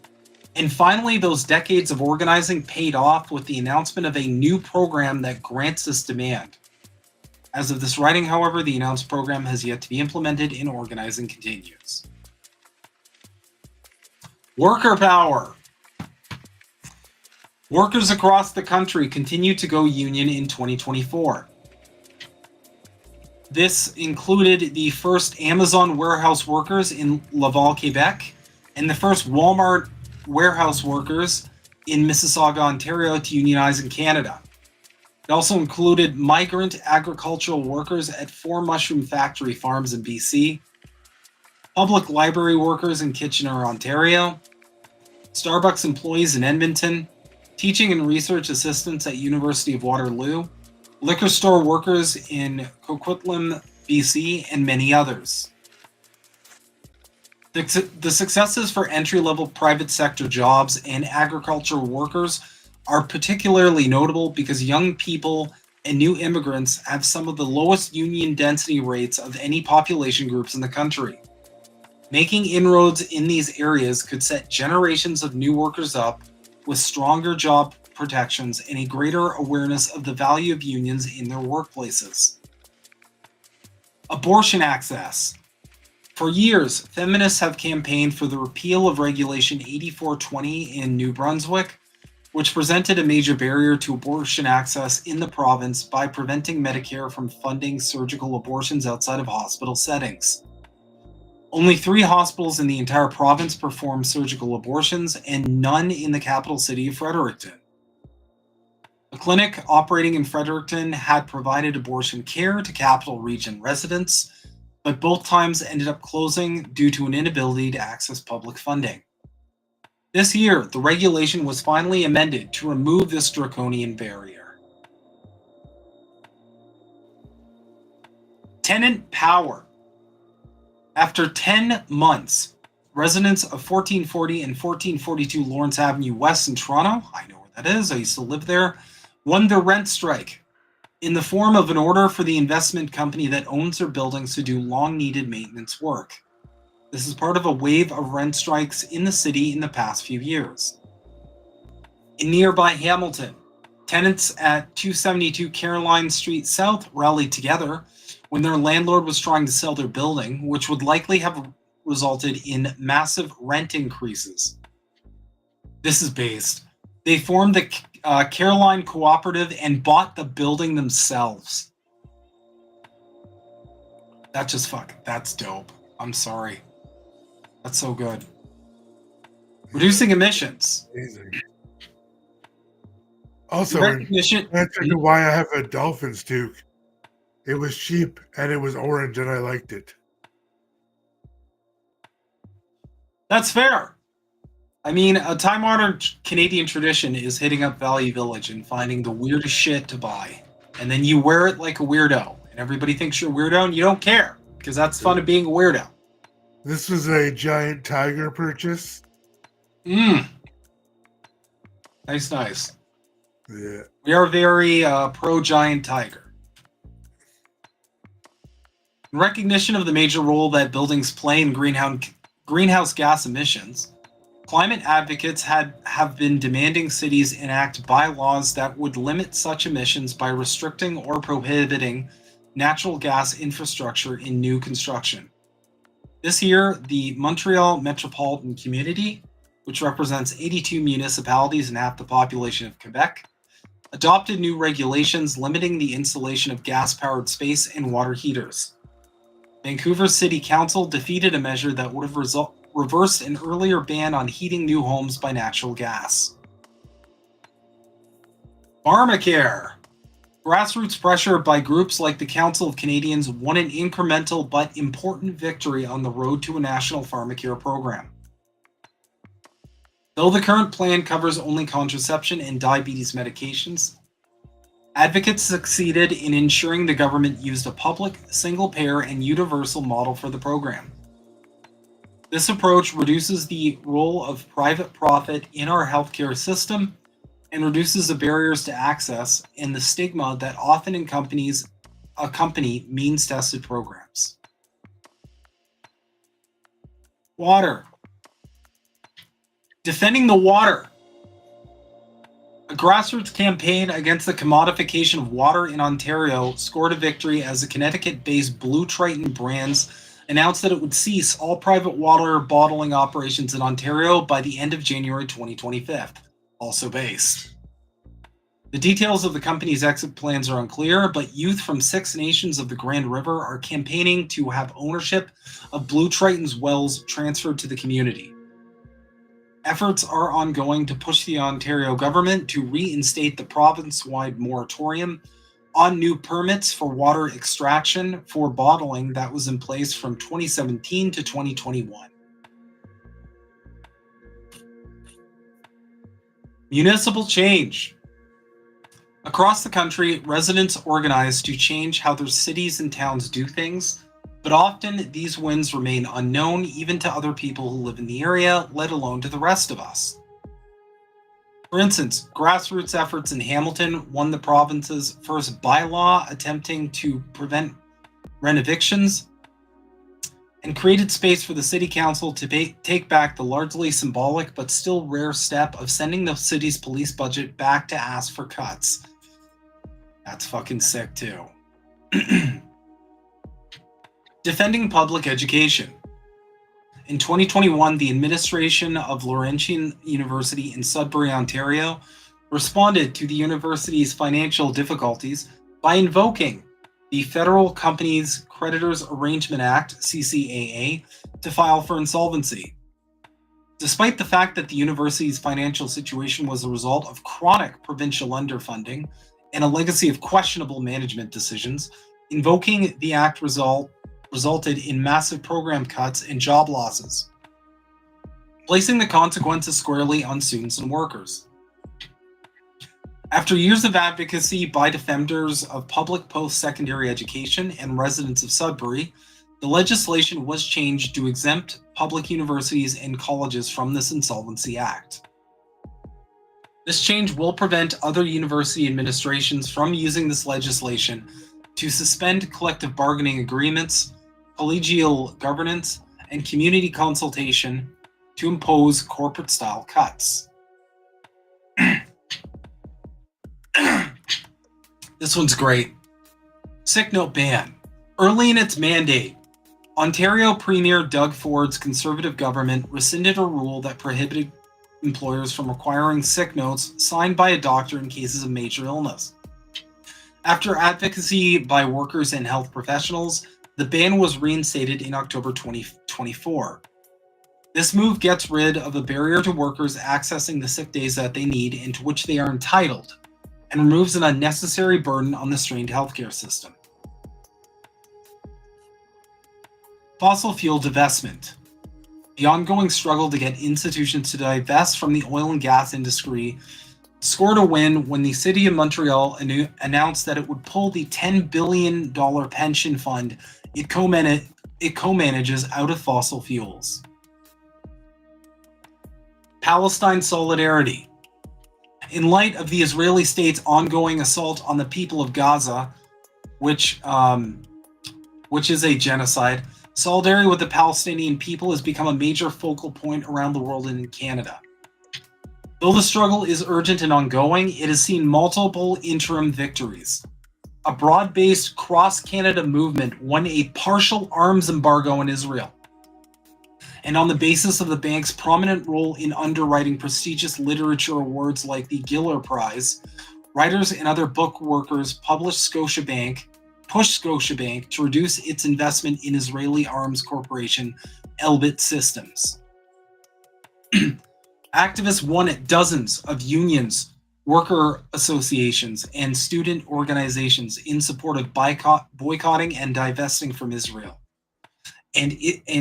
and finally those decades of organizing paid off with the announcement of a new program that grants this demand. As of this writing, however, the announced program has yet to be implemented and organizing continues. Worker power. Workers across the country continue to go union in 2024. This included the first Amazon warehouse workers in Laval, Quebec, and the first Walmart warehouse workers in Mississauga, Ontario to unionize in Canada. It also included migrant agricultural workers at 4 mushroom factory farms in BC, public library workers in Kitchener, Ontario, Starbucks employees in Edmonton, teaching and research assistants at University of Waterloo, liquor store workers in Coquitlam, BC, and many others. The successes for entry-level private sector jobs and agricultural workers are particularly notable because young people and new immigrants have some of the lowest union density rates of any population groups in the country. Making inroads in these areas could set generations of new workers up with stronger job protections and a greater awareness of the value of unions in their workplaces. Abortion access. For years, feminists have campaigned for the repeal of Regulation 8420 in New Brunswick, which presented a major barrier to abortion access in the province by preventing Medicare from funding surgical abortions outside of hospital settings. Only 3 hospitals in the entire province perform surgical abortions, and none in the capital city of Fredericton. A clinic operating in Fredericton had provided abortion care to Capital Region residents, but both times ended up closing due to an inability to access public funding. This year, the regulation was finally amended to remove this draconian barrier. Tenant power. After 10 months, residents of 1440 and 1442 Lawrence Avenue West in Toronto, I know where that is, I used to live there, won their rent strike in the form of an order for the investment company that owns their buildings to do long-needed maintenance work. This is part of a wave of rent strikes in the city in the past few years. In nearby Hamilton, tenants at 272 Caroline Street South rallied together when their landlord was trying to sell their building, which would likely have resulted in massive rent increases. This is based. They formed the Caroline Cooperative and bought the building themselves. That's dope. I'm sorry. That's so good. Reducing emissions. Amazing. Also, Recognition. answer to why I have a Dolphins toque. It was cheap and it was orange and I liked it. That's fair. I mean, a time-honored Canadian tradition is hitting up Value Village and finding the weirdest shit to buy. And then you wear it like a weirdo. And everybody thinks you're a weirdo and you don't care. Because that's fun of being a weirdo. This was a giant tiger purchase. Nice. Yeah. We are very pro-giant tiger. In recognition of the major role that buildings play in greenhouse gas emissions, climate advocates have been demanding cities enact bylaws that would limit such emissions by restricting or prohibiting natural gas infrastructure in new construction. This year, the Montreal Metropolitan Community, which represents 82 municipalities and half the population of Quebec, adopted new regulations limiting the installation of gas-powered space and water heaters. Vancouver City Council defeated a measure that would have reversed an earlier ban on heating new homes by natural gas. Pharmacare. Grassroots pressure by groups like the Council of Canadians won an incremental but important victory on the road to a national pharmacare program. Though the current plan covers only contraception and diabetes medications, advocates succeeded in ensuring the government used a public, single-payer, and universal model for the program. This approach reduces the role of private profit in our healthcare system and reduces the barriers to access and the stigma that often accompany means-tested programs. Water. Defending the water. A grassroots campaign against the commodification of water in Ontario scored a victory as the Connecticut-based Blue Triton Brands announced that it would cease all private water bottling operations in Ontario by the end of January 2025, also based. The details of the company's exit plans are unclear, but youth from 6 nations of the Grand River are campaigning to have ownership of Blue Triton's wells transferred to the community. Efforts are ongoing to push the Ontario government to reinstate the province-wide moratorium on new permits for water extraction for bottling that was in place from 2017 to 2021. Municipal change. Across the country, residents organize to change how their cities and towns do things, but often these wins remain unknown even to other people who live in the area, let alone to the rest of us. For instance, grassroots efforts in Hamilton won the province's first bylaw attempting to prevent rent evictions and created space for the city council to take back the largely symbolic but still rare step of sending the city's police budget back to ask for cuts. That's fucking sick too. Defending public education. In 2021, the administration of Laurentian University in Sudbury, Ontario, responded to the university's financial difficulties by invoking the Federal Companies Creditors Arrangement Act, CCAA, to file for insolvency. Despite the fact that the university's financial situation was a result of chronic provincial underfunding and a legacy of questionable management decisions, invoking the act resulted in massive program cuts and job losses, placing the consequences squarely on students and workers. After years of advocacy by defenders of public post-secondary education and residents of Sudbury, the legislation was changed to exempt public universities and colleges from this Insolvency Act. This change will prevent other university administrations from using this legislation to suspend collective bargaining agreements, collegial governance, and community consultation to impose corporate-style cuts. This one's great. Sick note ban. Early in its mandate, Ontario Premier Doug Ford's Conservative government rescinded a rule that prohibited employers from requiring sick notes signed by a doctor in cases of major illness. After advocacy by workers and health professionals, the ban was reinstated in October 2024. This move gets rid of a barrier to workers accessing the sick days that they need and to which they are entitled, and removes an unnecessary burden on the strained healthcare system. Fossil fuel divestment. The ongoing struggle to get institutions to divest from the oil and gas industry scored a win when the City of Montreal announced that it would pull the $10 billion pension fund it co-manages out of fossil fuels. Palestine solidarity. In light of the Israeli state's ongoing assault on the people of Gaza, which is a genocide, solidarity with the Palestinian people has become a major focal point around the world and in Canada. Though the struggle is urgent and ongoing, it has seen multiple interim victories. A broad-based cross-Canada movement won a partial arms embargo in Israel. And on the basis of the bank's prominent role in underwriting prestigious literature awards like the Giller Prize, writers and other book workers pushed Scotiabank to reduce its investment in Israeli arms corporation Elbit Systems. Activists won at dozens of unions, worker associations, and student organizations in support of boycotting and divesting from Israel. And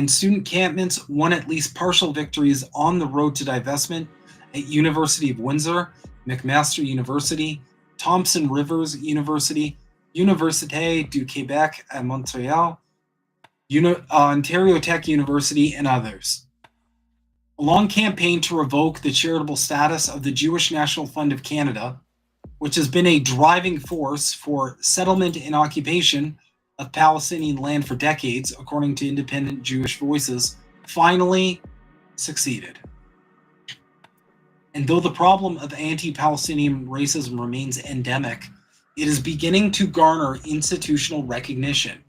student encampments won at least partial victories on the road to divestment at University of Windsor, McMaster University, Thompson Rivers University, Université du Québec at Montreal, Ontario Tech University, and others. A long campaign to revoke the charitable status of the Jewish National Fund of Canada, which has been a driving force for settlement and occupation of Palestinian land for decades, according to independent Jewish voices, finally succeeded. And though the problem of anti-Palestinian racism remains endemic, it is beginning to garner institutional recognition.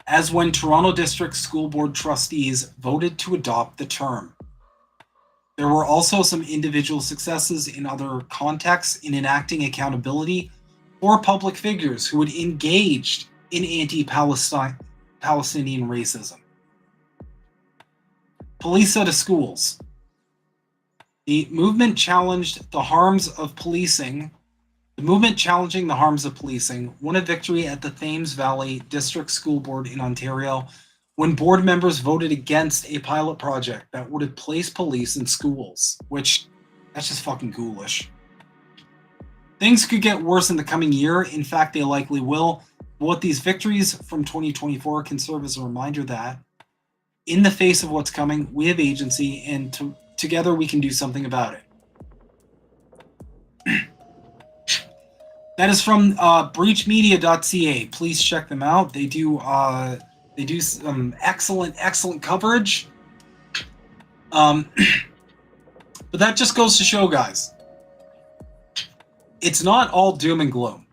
As when Toronto District School Board trustees voted to adopt the term. There were also some individual successes in other contexts in enacting accountability for public figures who had engaged in anti-Palestinian racism. Police out of schools. The movement challenged the harms of policing. The movement challenging the harms of policing won a victory at the Thames Valley District School Board in Ontario when board members voted against a pilot project that would place police in schools, which, that's just fucking ghoulish. Things could get worse in the coming year. In fact, they likely will. What these victories from 2024 can serve as a reminder that, in the face of what's coming, we have agency, and together we can do something about it. That is from breachmedia.ca. Please check them out. They do some excellent coverage. But that just goes to show, guys, it's not all doom and gloom.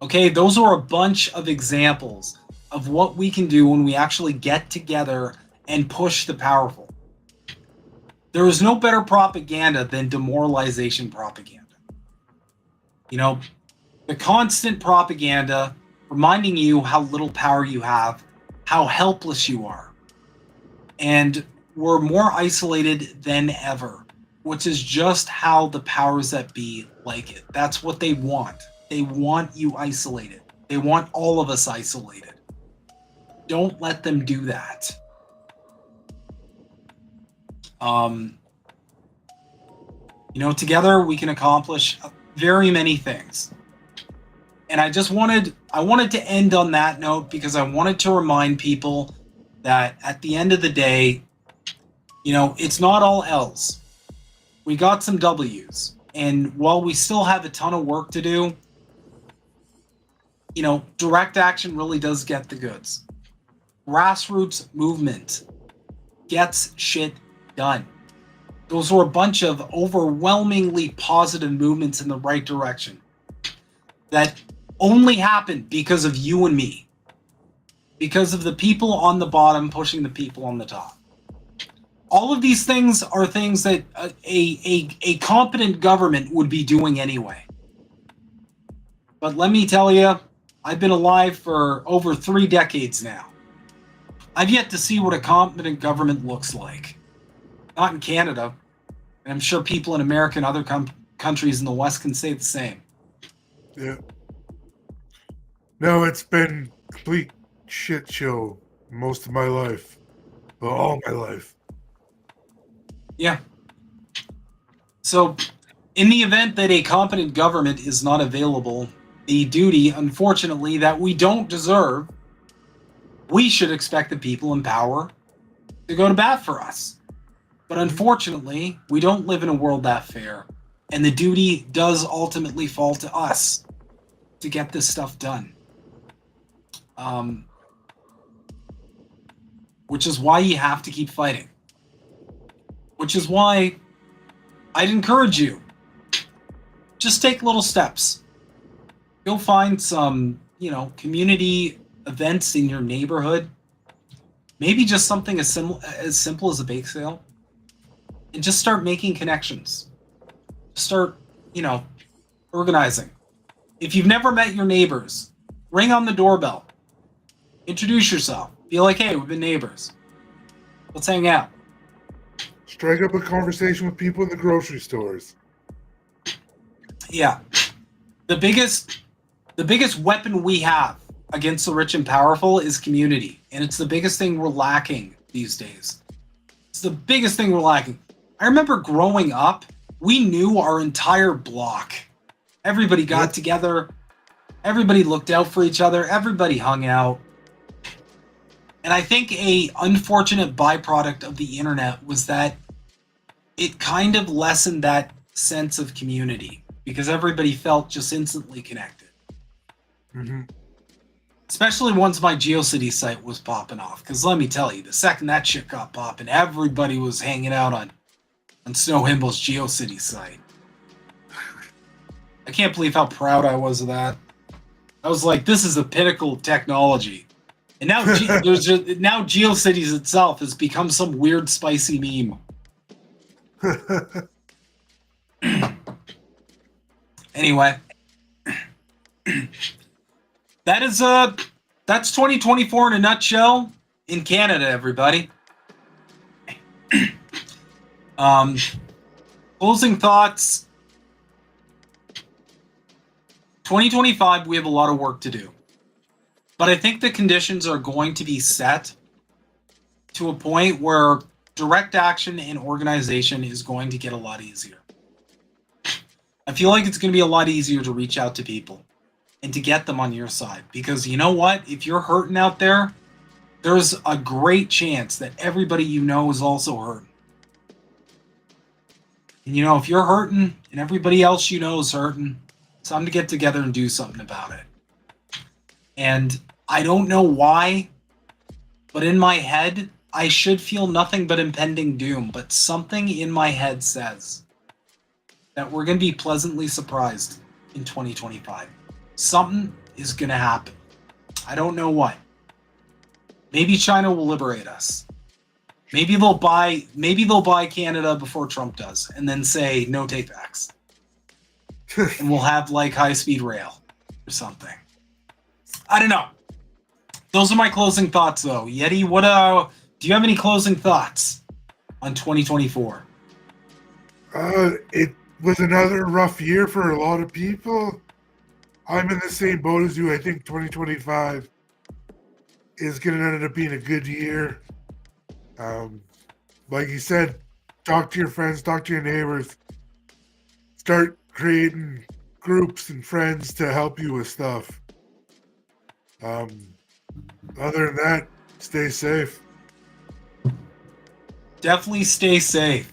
Okay, those are a bunch of examples of what we can do when we actually get together and push the powerful. There is no better propaganda than demoralization propaganda. You know, the constant propaganda reminding you how little power you have, how helpless you are. And we're more isolated than ever, which is just how the powers that be like it. That's what they want. They want you isolated. They want all of us isolated. Don't let them do that. You know, together we can accomplish very many things. And I wanted to end on that note because I wanted to remind people that at the end of the day, you know, it's not all L's. We got some W's. And while we still have a ton of work to do, you know, direct action really does get the goods. Grassroots movement gets shit done. Those were a bunch of overwhelmingly positive movements in the right direction that only happened because of you and me. Because of the people on the bottom pushing the people on the top. All of these things are things that a competent government would be doing anyway. But let me tell you, I've been alive for over 3 decades now. I've yet to see what a competent government looks like. Not in Canada. And I'm sure people in America and other countries in the West can say the same. Yeah. No, it's been complete shit show most of my life. Well, all my life. Yeah. So, in the event that a competent government is not available, the duty, unfortunately, that we don't deserve, we should expect the people in power to go to bat for us. But unfortunately, we don't live in a world that fair, and the duty does ultimately fall to us to get this stuff done. Which is why you have to keep fighting. Which is why I'd encourage you, just take little steps. Go find some, you know, community events in your neighborhood. Maybe just something as simple as a bake sale. And just start making connections. Start, you know, organizing. If you've never met your neighbors, ring on the doorbell. Introduce yourself. Be like, hey, we've been neighbors. Let's hang out. Strike up a conversation with people in the grocery stores. Yeah. The biggest weapon we have against the rich and powerful is community. And it's the biggest thing we're lacking these days. It's the biggest thing we're lacking. I remember growing up, we knew our entire block. Everybody got together. Everybody looked out for each other. Everybody hung out. And I think a unfortunate byproduct of the internet was that it kind of lessened that sense of community because everybody felt just instantly connected. Mm-hmm. Especially once my GeoCity site was popping off. Because let me tell you, the second that shit got popping, everybody was hanging out on Snow Himble's GeoCity site. I can't believe how proud I was of that. I was like, this is the pinnacle of technology. And now, now GeoCities itself has become some weird spicy meme. Anyway, that's 2024 in a nutshell in Canada, everybody. Closing thoughts. 2025, we have a lot of work to do. But I think the conditions are going to be set to a point where direct action and organization is going to get a lot easier. I feel like it's going to be a lot easier to reach out to people and to get them on your side. Because you know what? If you're hurting out there, there's a great chance that everybody you know is also hurting. And you know, if you're hurting and everybody else you know is hurting, it's time to get together and do something about it. And I don't know why, but in my head, I should feel nothing but impending doom. But something in my head says that we're going to be pleasantly surprised in 2025. Something is going to happen. I don't know what. Maybe China will liberate us. Maybe they'll buy Canada before Trump does, and then say no takebacks. And we'll have like high-speed rail or something. I don't know. Those are my closing thoughts, though. Yeti, do you have any closing thoughts on 2024? It was another rough year for a lot of people. I'm in the same boat as you. I think 2025 is going to end up being a good year. Like you said, talk to your friends, talk to your neighbors. Start creating groups and friends to help you with stuff. Other than that, stay safe. Definitely stay safe.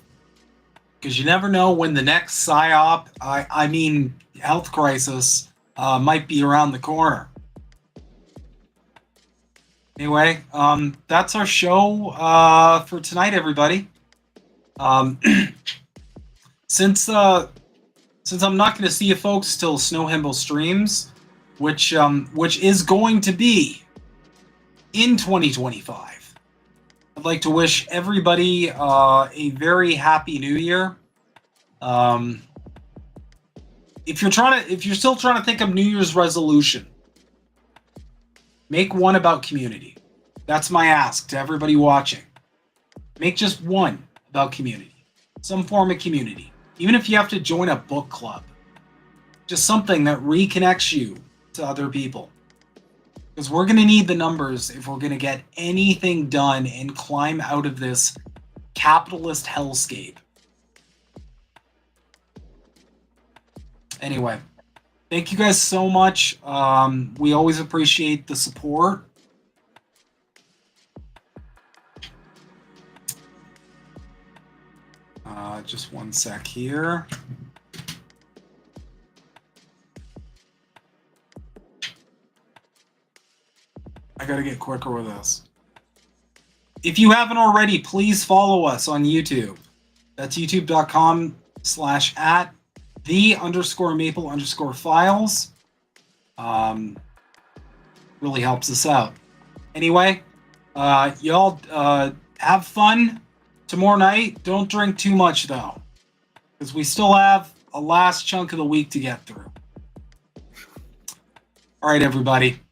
Because you never know when the next PSYOP, health crisis, might be around the corner. Anyway, that's our show for tonight, everybody. Since I'm not going to see you folks till Snow Himbo streams, which is going to be in 2025, I'd like to wish everybody a very happy New Year. If you're still trying to think of New Year's resolution, make one about community. That's my ask to everybody watching. Make just one about community. Some form of community. Even if you have to join a book club. Just something that reconnects you to other people. Because we're going to need the numbers if we're going to get anything done and climb out of this capitalist hellscape. Anyway, thank you guys so much. We always appreciate the support. Just one sec here. I gotta get quicker with this. If you haven't already, please follow us on YouTube. That's youtube.com/@the_maple_files. Really helps us out. Anyway, y'all have fun tomorrow night. Don't drink too much, though, because we still have a last chunk of the week to get through. All right, everybody.